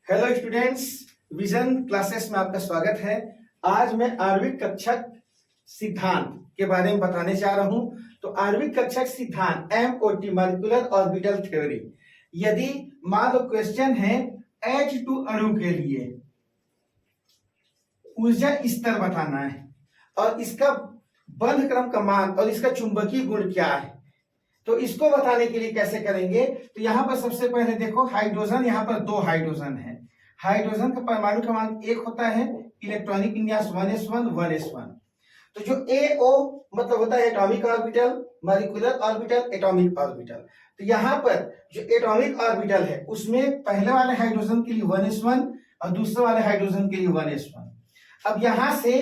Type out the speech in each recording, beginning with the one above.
Hello students, vision classes में आपका स्वागत है। आज मैं आणविक कक्षक सिद्धांत के बारे में बताने जा रहा हूं। तो आणविक कक्षक सिद्धांत MOT मॉलिक्यूलर ऑर्बिटल थ्योरी। यदि मान लो क्वेश्चन है H2 अणु के लिए ऊर्जा स्तर बताना है और इसका बंध क्रम का मान और इसका चुंबकीय गुण क्या है, तो इसको बताने के लिए कैसे करेंगे। तो यहाँ पर सबसे पहले देखो हाइड्रोजन, यहाँ पर दो हाइड्रोजन है। हाइड्रोजन का परमाणु क्रमांक एक होता है, इलेक्ट्रॉनिक विन्यास 1s1 1s1। तो जो AO मतलब होता है atomic orbital, molecular orbital, atomic orbital. तो यहाँ पर जो एटॉमिक ऑर्बिटल है उसमें पहले वाले हाइड्रोजन के लिए 1s1 और दूसरे वाले हाइड्रोजन के लिए 1s1। अब यहाँ से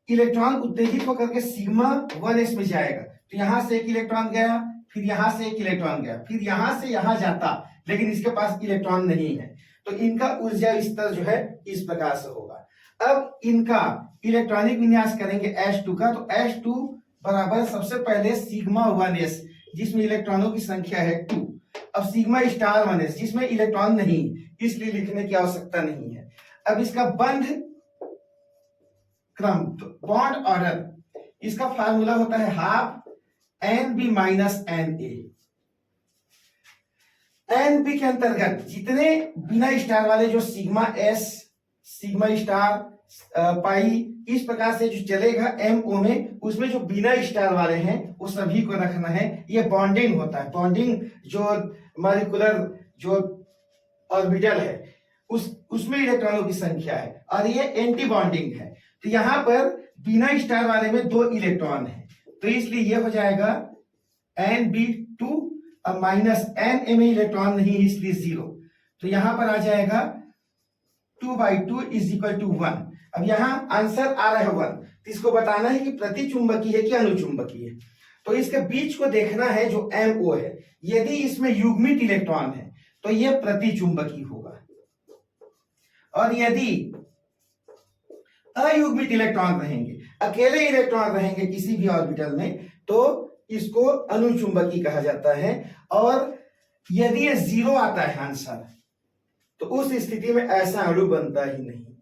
इलेक्ट्रॉन उत्तेजित होकर के सिग्मा 1s में जाएगा। तो यहाँ से एक इलेक्ट्रॉन गया, फिर यहाँ से एक इलेक्ट्रॉन गया, फिर यहाँ से यहाँ जाता, लेकिन इसके पास इलेक्ट्रॉन नहीं है। तो इनका ऊर्जा स्तर जो है इस प्रकार से होगा। अब इनका इलेक्ट्रॉनिक विन्यास करेंगे H2 का। तो H2 बराबर सबसे पहले सिग्मा 1s जिसमें इलेक्ट्रॉनों की संख्या है 2। अब सिग्मा स्टार 1s जिसमें इलेक्ट्रॉन नहीं, इसलिए लिखने की आवश्यकता नहीं है। अब इसका बंध क्रम, बॉन्ड ऑर्डर, इसका फार्मूला होता है half NB minus NA। NB के अंतर्गत जितने बिना स्टार वाले जो सिग्मा S, सिग्मा स्टार, पाई, इस प्रकार से जो चलेगा MO में, उसमें जो बिना स्टार वाले हैं वो सभी को रखना है। ये बॉन्डिंग होता है। बॉन्डिंग जो मॉलिक्यूलर जो ऑर्बिटल है उसमें इलेक्ट्रॉनों की संख्या है, और ये एंटी बॉन्डिंग है। तो यहाँ पर बिना स्टार वाले में 2 इलेक्ट्रॉन है, तो इसलिए ये हो जाएगा NB2 और माइनस NA में इलेक्ट्रॉन नहीं है इसलिए 0। तो यहां पर आ जाएगा 2/2 = 1। अब यहां आंसर आ रहा है 1, तो इसको बताना है कि प्रतिचुंबकीय है कि अनुचुंबकीय है। तो इसके बीच को देखना है जो MO है। यदि इसमें युग्मित इलेक्ट्रॉन है तो यह प्रतिचुंबकीय होगा, और यदि अयुग्मित इलेक्ट्रॉन रहेंगे, अकेले इलेक्ट्रॉन रहेंगे किसी भी ऑर्बिटल में, तो इसको अनुचुंबकीय कहा जाता है। और यदि ये 0 आता है आंसर, तो उस स्थिति में ऐसा अणु बनता ही नहीं।